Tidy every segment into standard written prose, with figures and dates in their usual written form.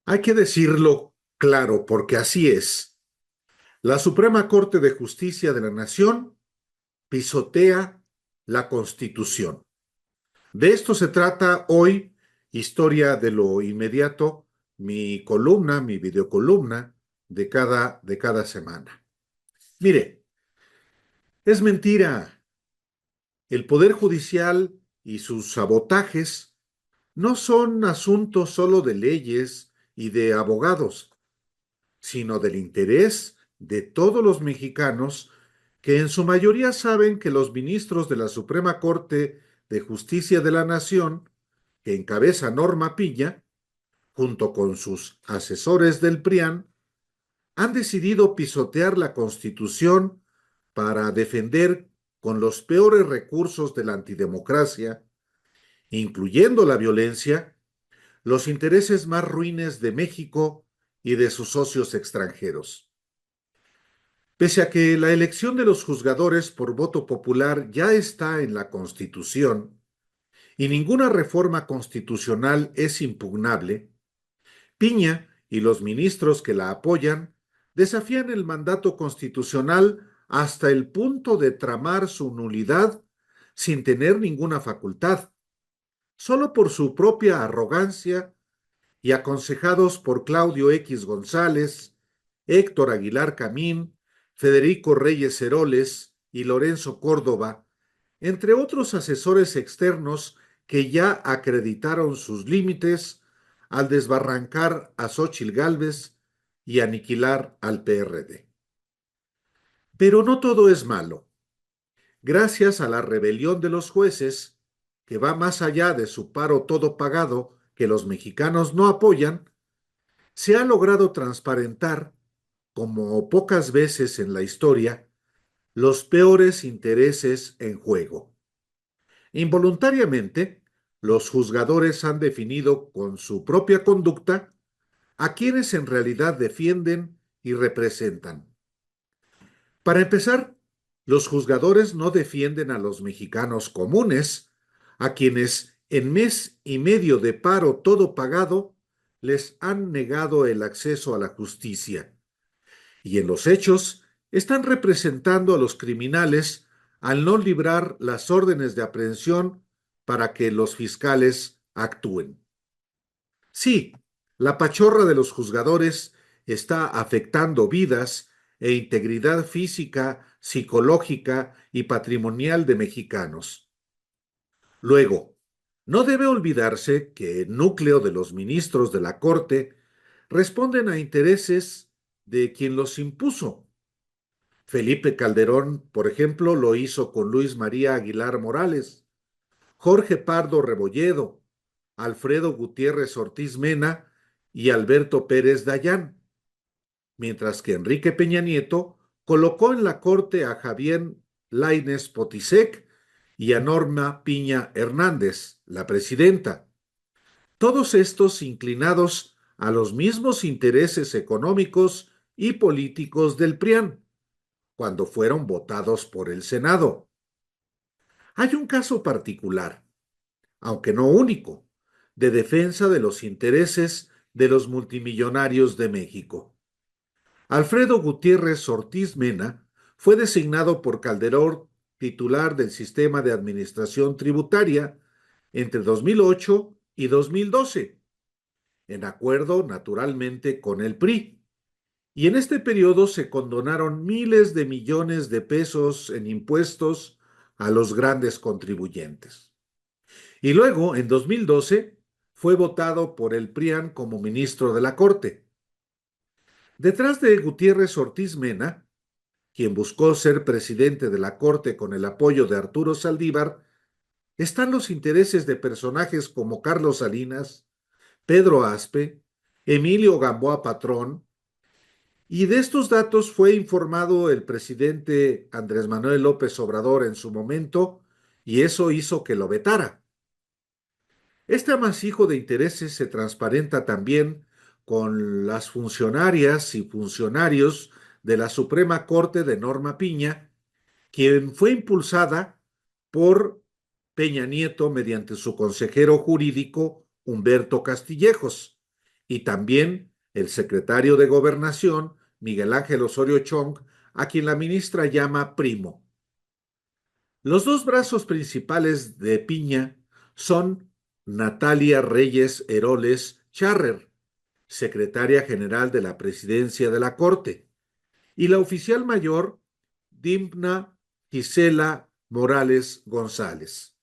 Hay que decirlo claro, porque así es. La Suprema Corte de Justicia de la Nación pisotea la Constitución. De esto se trata hoy, Historia de lo Inmediato, mi columna, mi videocolumna de cada semana. Mire, es mentira. El Poder Judicial y sus sabotajes no son asuntos solo de leyes y de abogados, sino del interés de todos los mexicanos que en su mayoría saben que los ministros de la Suprema Corte de Justicia de la Nación, que encabeza Norma Piña, junto con sus asesores del PRIAN, han decidido pisotear la Constitución para defender con los peores recursos de la antidemocracia, incluyendo la violencia, los intereses más ruines de México y de sus socios extranjeros. Pese a que la elección de los juzgadores por voto popular ya está en la Constitución y ninguna reforma constitucional es impugnable, Piña y los ministros que la apoyan desafían el mandato constitucional hasta el punto de tramar su nulidad sin tener ninguna facultad, solo por su propia arrogancia y aconsejados por Claudio X González, Héctor Aguilar Camín, Federico Reyes Heroles y Lorenzo Córdoba, entre otros asesores externos que ya acreditaron sus límites al desbarrancar a Xóchitl Gálvez y aniquilar al PRD. Pero no todo es malo. Gracias a la rebelión de los jueces, que va más allá de su paro todo pagado que los mexicanos no apoyan, se ha logrado transparentar, como pocas veces en la historia, los peores intereses en juego. Involuntariamente, los juzgadores han definido con su propia conducta a quienes en realidad defienden y representan. Para empezar, los juzgadores no defienden a los mexicanos comunes, a quienes en mes y medio de paro todo pagado les han negado el acceso a la justicia. Y en los hechos están representando a los criminales al no librar las órdenes de aprehensión para que los fiscales actúen. Sí, la pachorra de los juzgadores está afectando vidas e integridad física, psicológica y patrimonial de mexicanos. Luego, no debe olvidarse que el núcleo de los ministros de la Corte responden a intereses de quien los impuso. Felipe Calderón, por ejemplo, lo hizo con Luis María Aguilar Morales, Jorge Pardo Rebolledo, Alfredo Gutiérrez Ortiz Mena y Alberto Pérez Dayán, mientras que Enrique Peña Nieto colocó en la corte a Javier Lainez Potisek y a Norma Piña Hernández, la presidenta. Todos estos inclinados a los mismos intereses económicos y políticos del PRIAN, cuando fueron votados por el Senado. Hay un caso particular, aunque no único, de defensa de los intereses de los multimillonarios de México. Alfredo Gutiérrez Ortiz Mena fue designado por Calderón titular del sistema de administración tributaria entre 2008 y 2012, en acuerdo naturalmente con el PRI. Y en este periodo se condonaron miles de millones de pesos en impuestos a los grandes contribuyentes. Y luego, en 2012, fue votado por el PRIAN como ministro de la Corte. Detrás de Gutiérrez Ortiz Mena, quien buscó ser presidente de la Corte con el apoyo de Arturo Saldívar, están los intereses de personajes como Carlos Salinas, Pedro Aspe, Emilio Gamboa Patrón, y de estos datos fue informado el presidente Andrés Manuel López Obrador en su momento, y eso hizo que lo vetara. Este amasijo de intereses se transparenta también con las funcionarias y funcionarios de la Suprema Corte de Norma Piña, quien fue impulsada por Peña Nieto mediante su consejero jurídico Humberto Castillejos, y también el secretario de Gobernación, Miguel Ángel Osorio Chong, a quien la ministra llama primo. Los dos brazos principales de Piña son Natalia Reyes Heroles Charrer, secretaria general de la Presidencia de la Corte, y la oficial mayor, Dimna Gisela Morales González.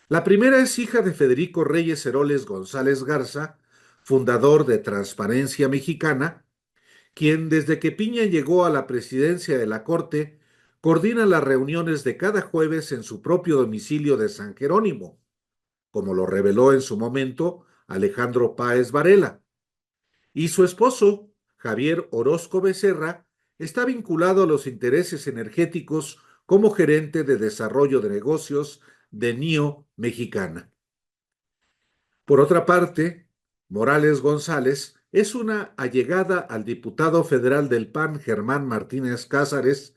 La primera es hija de Federico Reyes Heroles González Garza, fundador de Transparencia Mexicana, quien desde que Piña llegó a la presidencia de la Corte, coordina las reuniones de cada jueves en su propio domicilio de San Jerónimo, como lo reveló en su momento Alejandro Páez Varela. Y su esposo, Javier Orozco Becerra, está vinculado a los intereses energéticos como gerente de desarrollo de negocios de NIO Mexicana. Por otra parte, Morales González es una allegada al diputado federal del PAN, Germán Martínez Cázares,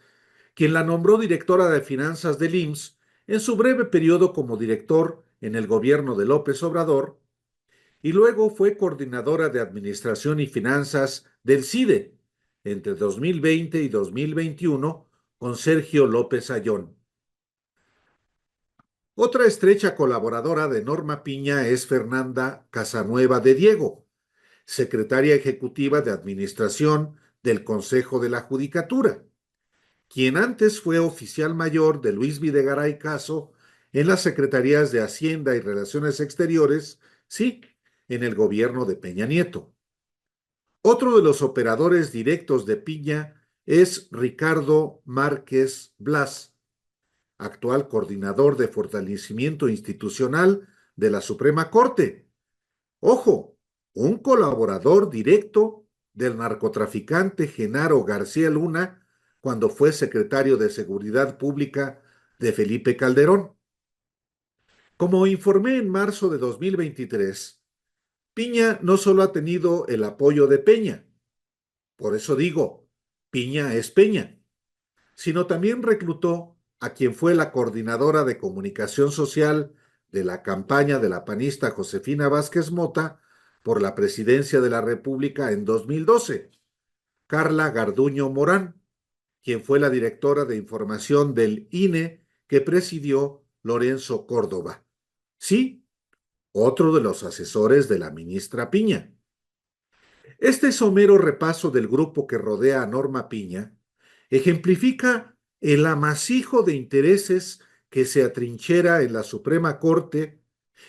quien la nombró directora de finanzas del IMSS en su breve periodo como director en el gobierno de López Obrador, y luego fue coordinadora de Administración y Finanzas del CIDE entre 2020 y 2021 con Sergio López Ayón. Otra estrecha colaboradora de Norma Piña es Fernanda Casanueva de Diego, secretaria ejecutiva de Administración del Consejo de la Judicatura, quien antes fue oficial mayor de Luis Videgaray Caso en las Secretarías de Hacienda y Relaciones Exteriores, sí, en el gobierno de Peña Nieto. Otro de los operadores directos de Piña es Ricardo Márquez Blas, actual coordinador de fortalecimiento institucional de la Suprema Corte. Ojo, un colaborador directo del narcotraficante Genaro García Luna cuando fue secretario de Seguridad Pública de Felipe Calderón. Como informé en marzo de 2023, Piña no solo ha tenido el apoyo de Peña, por eso digo, Piña es Peña, sino también reclutó a quien fue la coordinadora de comunicación social de la campaña de la panista Josefina Vázquez Mota por la presidencia de la República en 2012, Carla Garduño Morán, quien fue la directora de información del INE que presidió Lorenzo Córdoba. Sí, otro de los asesores de la ministra Piña. Este somero repaso del grupo que rodea a Norma Piña ejemplifica el amasijo de intereses que se atrinchera en la Suprema Corte,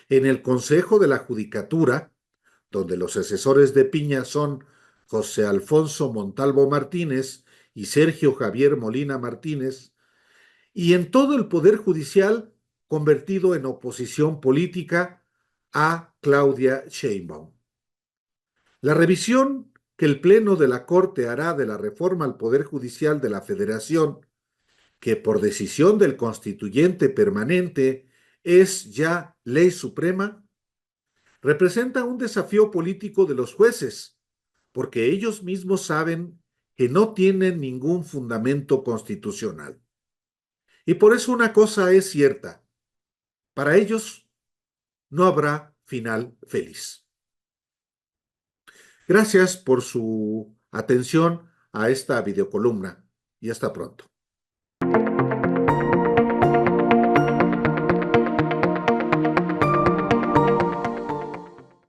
en el Consejo de la Judicatura, donde los asesores de Piña son José Alfonso Montalvo Martínez y Sergio Javier Molina Martínez, y en todo el Poder Judicial convertido en oposición política a Claudia Sheinbaum. La revisión que el Pleno de la Corte hará de la reforma al Poder Judicial de la Federación, que por decisión del constituyente permanente es ya ley suprema, representa un desafío político de los jueces, porque ellos mismos saben que no tienen ningún fundamento constitucional. Y por eso una cosa es cierta, para ellos no habrá final feliz. Gracias por su atención a esta videocolumna y hasta pronto.